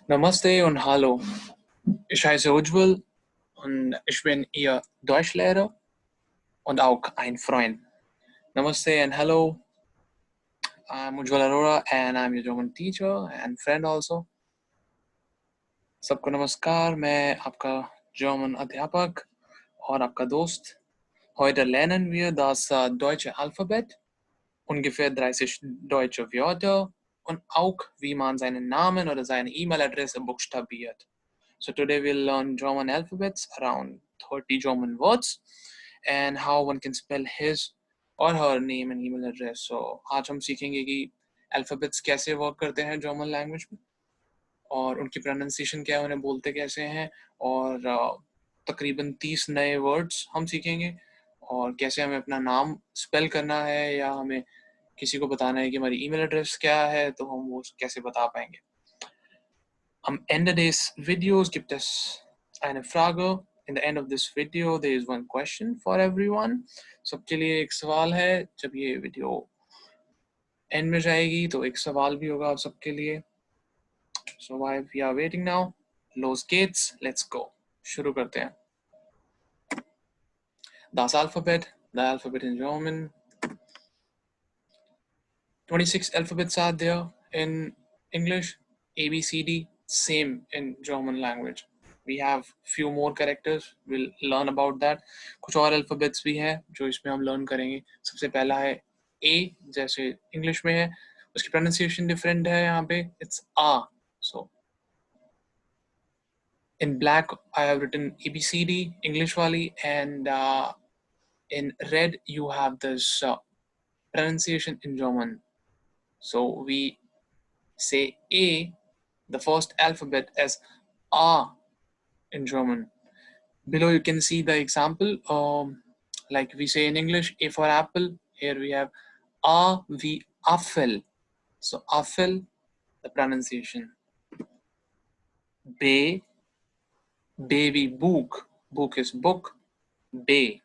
Namaste und Hallo. Ich heiße Ujjwal und ich bin Ihr Deutschlehrer und auch ein Freund. Namaste and hello. I'm Ujjwal Arora and I'm your German teacher and friend also. सबको नमस्कार, मैं आपका German अध्यापक और आपका दोस्त. Heute lernen wir das deutsche Alphabet, ungefähr 30 deutsche Wörter und auch wie man seinen Namen oder seine E-Mail-Adresse buchstabiert. So today we'll learn German alphabets, around 30 German words, and how one can spell his or her name and email address. So आज हम सीखेंगे कि alphabets कैसे work करते हैं German language में और उनकी pronunciation क्या है, उन्हें बोलते कैसे हैं, और तकरीबन 30 नए words हम सीखेंगे और कैसे हमें अपना नाम spell करना है या हमें किसी को बताना है कि हमारी email address क्या है, तो हम वो कैसे बता पाएंगे. Am Ende des Videos gibt es eine Frage. In the end of this video, there is one question for everyone. सबके लिए एक सवाल है. जब ये वीडियो end में जाएगी तो एक सवाल भी होगा आप सबके लिए. So while we are waiting now, los geht's, let's go. शुरू करते हैं. Das Alphabet, the alphabet in German. 26 alphabets are there in English. A, B, C, D, same in German language. We have few more characters. We'll learn about that. कुछ और alphabets भी हैं जो इसमें हम learn करेंगे. सबसे पहला है A, जैसे English में है. उसकी pronunciation different है यहाँ पे. It's A. So in black I have written A, B, C, D, English वाली, and in red you have this pronunciation in German. So we say A, the first alphabet, as A in German. Below you can see the example. Like we say in English, A for apple. Here we have A wie Apfel. So Apfel, the pronunciation. B, baby book. Book is book. B.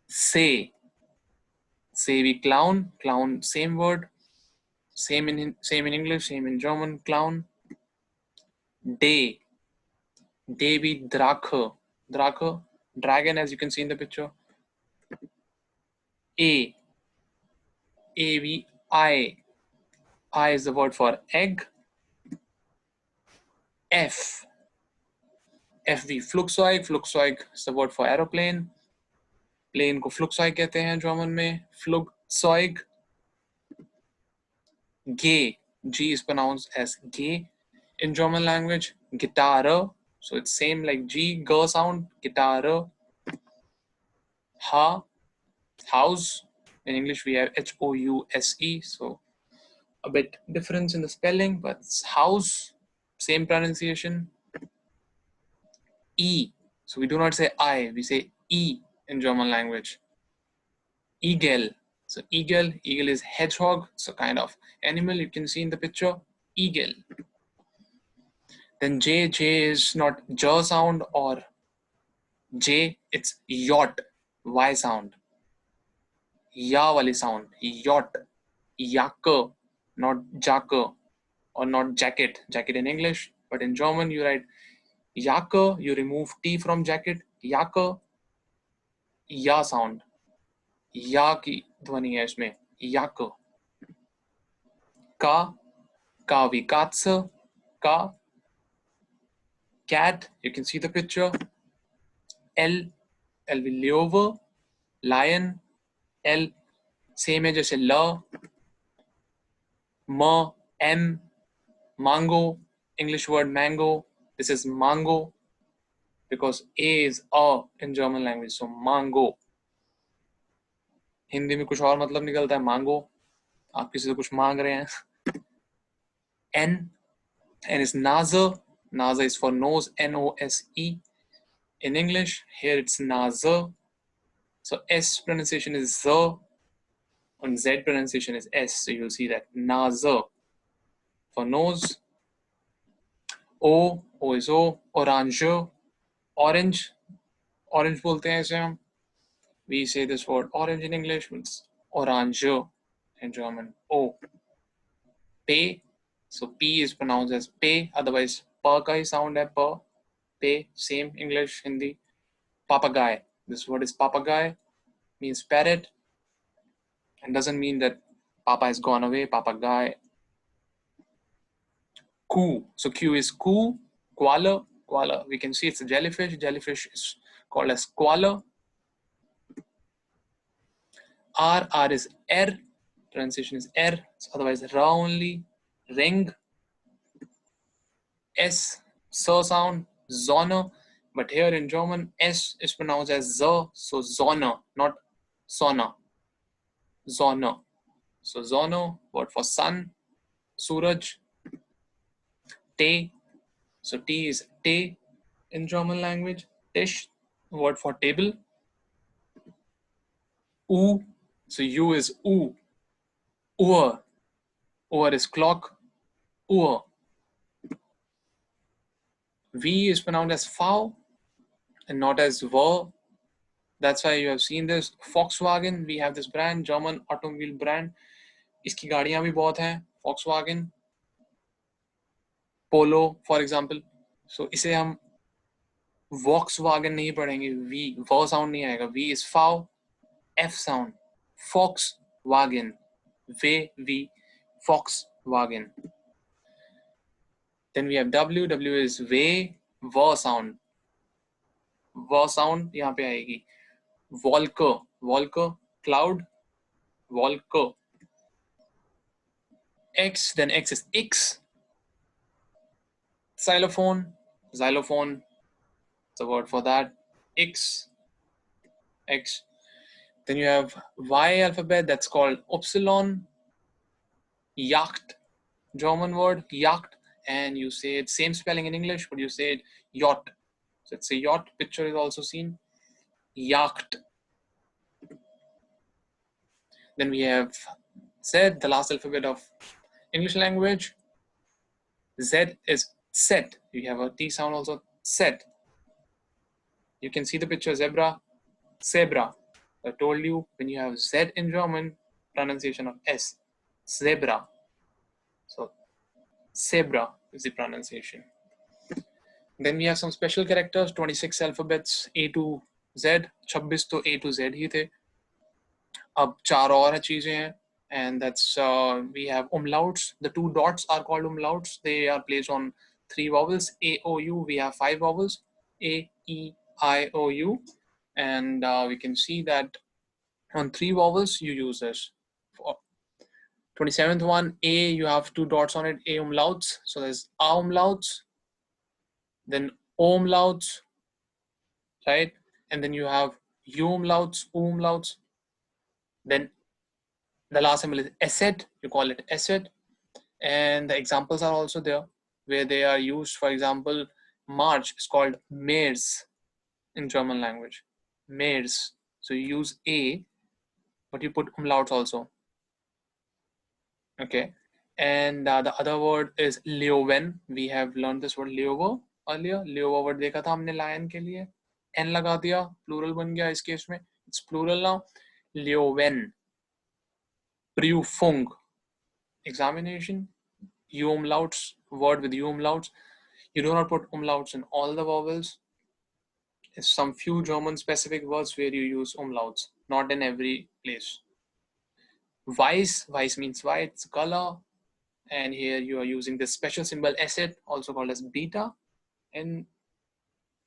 Say. Say wie clown. Clown, same word. Same in English, same in German. Clown. Day. Devi Drache. Drache, dragon, as you can see in the picture. A. A-V, I. I is the word for egg. F. F-V, Flugzeug. Flugzeug is the word for aeroplane. Plane को Flugzeug कहते हैं German में. Flugzeug. G. G is pronounced as G in German language. Gitarre. So it's same like G, G sound. Gitarre. Ha. House. In English we have H-O-U-S-E. So a bit difference in the spelling, but it's house, same pronunciation. E. So we do not say I, we say E in German language. Eagle. So eagle is hedgehog. It's a kind of animal you can see in the picture. Eagle. Then J is not J sound or J, it's yacht, Y sound. Ya wali sound, yacht. Yakke, not Jacke, or not jacket. Jacket in English, but in German you write Jacke, you remove T from jacket. Jacke, Ya sound. Ya की ध्वनि है इसमें. Jacke. Ka wie Katze. Ka. Cat, you can see the picture. L wie Löwe. Lion. L, same है जैसे ल. M, mango, English word mango. This is mango because A is A in German language. So mango. Hindi में कुछ और मतलब निकलता है mango. आप किसी से कुछ मांग रहे हैं. N is Nase. Nase is for nose. N-O-S-E. In English, here it's Nase. So S pronunciation is Z. And Z pronunciation is S. So you'll see that Nase for nose. O is O. Orange. Orange. Orange बोलते हैं इसे हम. We say this word orange in English, it's orange in German. O. Pay, So P is pronounced as pay, otherwise pa ka hi sound hai pa, pay, same English, Hindi. Papagai. This word is papagai, means parrot, and doesn't mean that Papa has gone away. Papagai. Ku. So Q is ku, koala, koala. We can see it's a jellyfish. Jellyfish is called as koala. R is er. Pronunciation is er. So otherwise ra only. Ring. S, so sound, Sonne. But here in German, S is pronounced as Z, so Sonne, not Sonne. Sonne. So Sonne, word for sun, Suraj. Tee, so T is Tee in German language. Tisch, word for table. U, so U is U. Uhr, Uhr is clock. Uhr. V is pronounced as V and not as V. That's why you have seen this. Volkswagen, we have this brand, German automobile brand. इसकी गाड़ियां भी बहुत हैं. Volkswagen, Polo, for example. So इसे हम Volkswagen नहीं पढ़ेंगे. V sound नहीं आएगा. V is V, F sound. Volkswagen, V, Volkswagen. Then we have W is V sound. V sound यहाँ पे आएगी. Wolke, cloud, Wolke. X, then X is X. Xylophone, it's a word for that. X. Then you have Y alphabet, that's called Upsilon. Yacht, German word, yacht. And you say it, same spelling in English, but you say it yacht. So it's a yacht, picture is also seen. Yacht. Then we have Z, the last alphabet of English language. Z is set. You have a T sound also, set. You can see the picture, zebra. I told you, when you have Z in German, pronunciation of S, zebra. So zebra is the pronunciation. Then we have some special characters, 26 alphabets, A to Z. 26 तो A to Z ही थे. अब 4 और चीजें हैं, and that's we have umlauts. The 2 dots are called umlauts. They are placed on 3 vowels. A, O, U. We have 5 vowels. A, E, I, O, U. And we can see that on 3 vowels you use this. For 27th one, A, you have 2 dots on it, A umlauts. So there's A umlauts, then O umlauts, right? And then you have U umlauts, U umlauts. Then the last symbol is asset, you call it asset. And the examples are also there where they are used. For example, March is called März in German language. März. So you use A, but you put umlauts also. Okay. And the other word is Leowen. We have learned this word Leovo earlier. Leovo word देखा था हमने lion के लिए. N लगा दिया, plural बन गया इस case में. It's plural now. Leowen. Prüfung. Examination. U umlauts. Word with U umlauts. You do not put umlauts in all the vowels. There's some few German specific words where you use umlauts, not in every place. Weiß means white, it's color. And here you are using this special symbol asset, also called as beta. In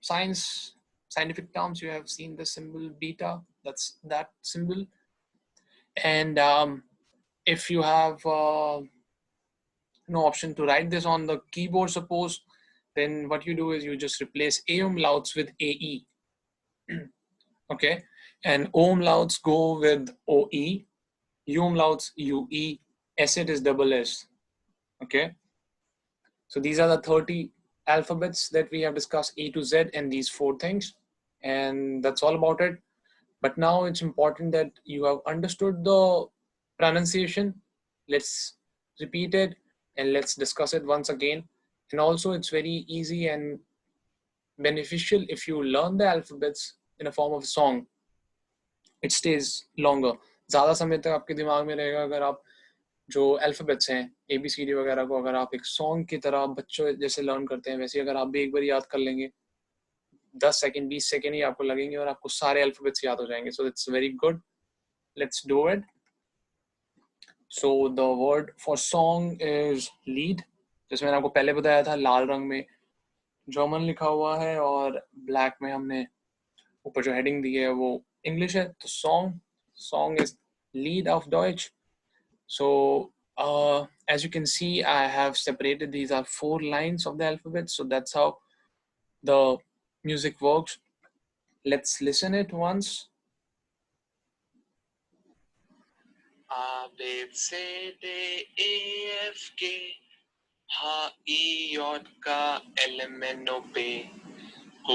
scientific terms, you have seen the symbol beta, that's that symbol. And if you have no option to write this on the keyboard, suppose, then what you do is you just replace A umlauts with AE. Okay, and O umlauts go with OE, U umlauts UE, asset is double S. Okay, so these are the 30 alphabets that we have discussed, A to Z, and these 4 things, and that's all about it. But now it's important that you have understood the pronunciation. Let's repeat it and let's discuss it once again. And also it's very easy and beneficial if you learn the alphabets in a form of a song. It stays longer. ज़्यादा समय तक आपके दिमाग में रहेगा अगर आप जो अल्फ़ाबेट्स हैं ABCD वगैरह को अगर आप एक सॉन्ग की तरह बच्चों जैसे लर्न करते हैं, वैसे अगर आप भी एक बार याद कर लेंगे, 10 सेकंड 20 सेकंड ही आपको लगेंगे और आपको सारे अल्फ़ाबेट्स याद हो जाएंगे. So it's very good. Let's do it. So the word for song is lead. जैसे मैंने आपको पहले बताया था, लाल रंग में जर्मन लिखा हुआ है और ब्लैक में हमने ऊपर जो हेडिंग दी है वो इंग्लिश है. तो song is lead of Deutsche. So as you can see, I have separated, these are 4 lines of the alphabet, so that's how the music works. Let's listen it once. A B C D E F G H I J K L M N O P Q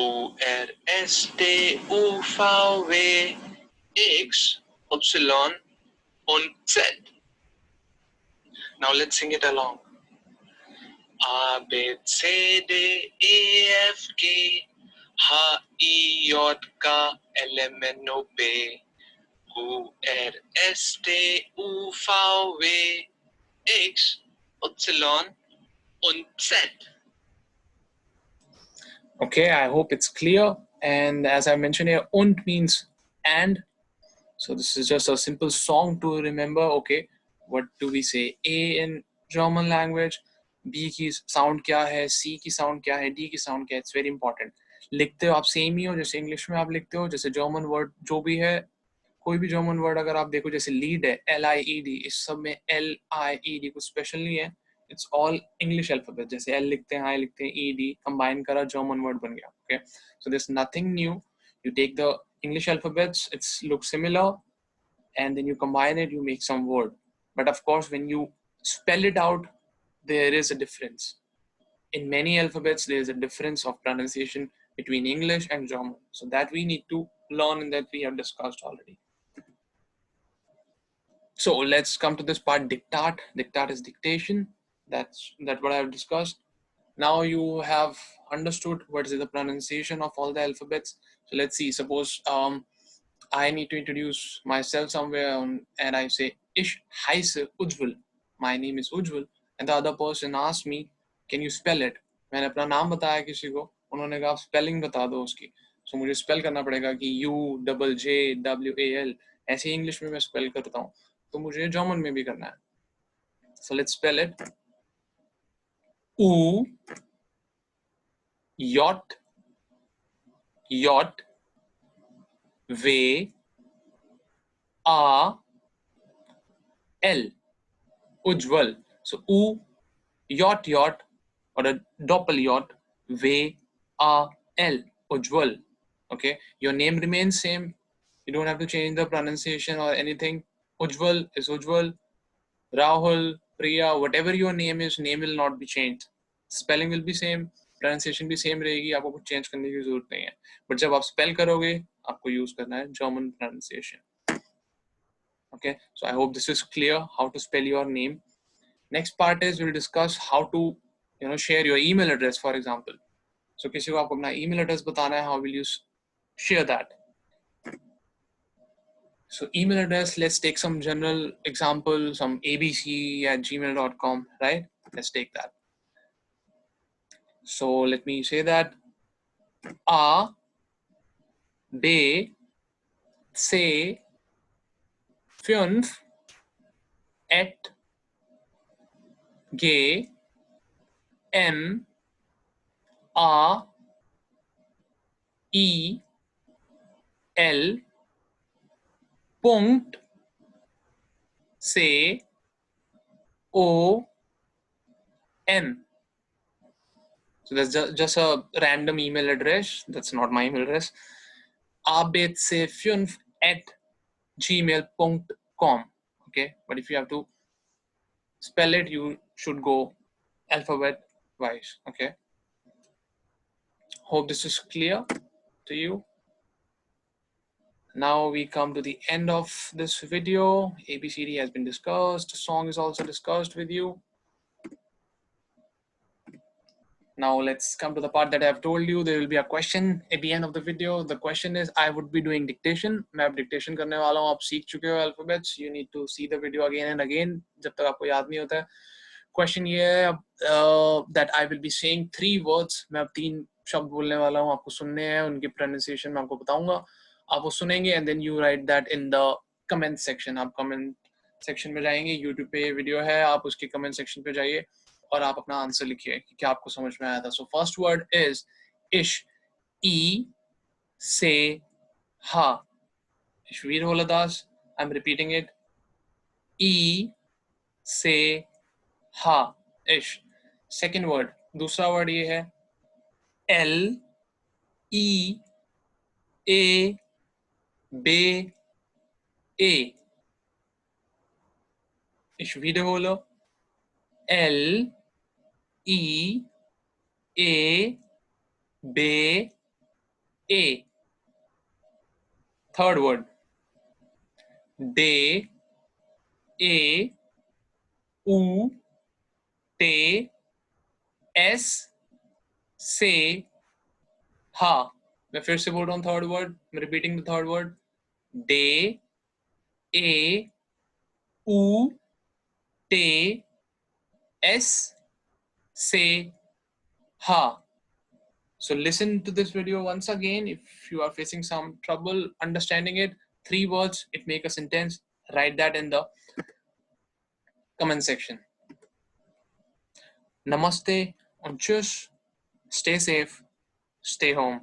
R S T U V W X Y und Z. Now let's sing it along. A B C D E F G H I J K L M N O P Q R S T U V W X Y und Z. Okay, I hope it's clear. And as I mentioned here, und means and. So this is just a simple song to remember. Okay, what do we say? A in German language, B की sound क्या है, C की sound क्या है, D की sound क्या है. It's very important. लिखते हो आप सेम ही हो जैसे इंग्लिश में आप लिखते हो, जैसे जर्मन वर्ड जो भी है, कोई भी जर्मन वर्ड अगर आप देखो, जैसे लीड है LIED, इस सब में LIED कुछ स्पेशल नहीं है. It's all English alphabet. जैसे L लिखते हैं, I लिखते हैं, ED कंबाइन करा जर्मन वर्ड बन गया. Okay, so this nothing new. You take the English alphabets, it's look similar, and then you combine it, you make some word. But of course, when you spell it out, there is a difference. In many alphabets, there is a difference of pronunciation between English and German. So that we need to learn, and that we have discussed already. So let's come to this part, diktat. Diktat is dictation. That's what I have discussed. Now you have understood what is the pronunciation of all the alphabets. So let's see. Suppose I need to introduce myself somewhere and I say, Ich heiße Ujjwal. My name is Ujjwal. And the other person asks me, can you spell it? मैंने अपना नाम बताया किसी को, उन्होंने कहा spelling बता दो उसकी. सो मुझे स्पेल करना पड़ेगा कि UJJWAL. ऐसे ही इंग्लिश में मैं स्पेल करता हूँ, तो मुझे जर्मन में भी करना है. So let's spell it. U J J W A L. Ujjwal. So U J or a doppel J W A L. Ujjwal. Okay, your name remains same. You don't have to change the pronunciation or anything. Ujjwal is Ujjwal. Rahul, Priya, whatever your name is, name will not be changed. Spelling will be same, pronunciation भी same रहेगी, आपको कुछ change करने की जरूरत नहीं है. But जब आप spell करोगे, आपको use करना है German pronunciation. Okay, so I hope this is clear how to spell your name. Next part is we'll discuss how to share your email address, for example. So किसी को आपको अपना email address बताना है, how will you share that? So email address, let's take some general example, some abc@gmail.com, right? Let's take that. So let me say that A, B, C, 5 at G, M, A, E, L, Punkt, C, O, M. So that's just a random email address. That's not my email address. abc5@gmail.com. Okay, but if you have to spell it, you should go alphabet wise. Okay, hope this is clear to you. Now we come to the end of this video. ABCD has been discussed. Song is also discussed with you. Now let's come to the part that I have told you. There will be a question at the end of the video. The question is, I would be doing dictation. मैं अब dictation करने वाला हूँ. आप सीख चुके हो alphabets. You need to see the video again and again. जब तक आपको याद नहीं होता है. Question ये है that I will be saying 3 words. मैं अब 3 शब्द बोलने वाला हूँ. आपको सुनने हैं. उनकी pronunciation मैं आपको बताऊंगा. आप वो सुनेंगे and then you write that in the comment section. आप comment section में जाएंगे. YouTube पे ये video है. आप उसके comment section पे जाइए और आप अपना आंसर लिखिए कि क्या आपको समझ में आया था. सो फर्स्ट वर्ड इज इश. ई से हा. इशवीर होलादास. I am repeating it. ई से हा. इश. सेकेंड वर्ड, दूसरा वर्ड ये है एल ई ए बे ए. इशवीर होलो. एल ई ए बे ए. थर्ड वर्ड डे ए ऊ टे एस से हा. मैं फिर से बोल रहा हूँ third word. Repeating the third word. डे ए ऊ टे एस से हा. So listen to this video once again. If you are facing some trouble understanding it, 3 words, it make a sentence. Write that in the comment section. Namaste and tschüss. Stay safe. Stay home.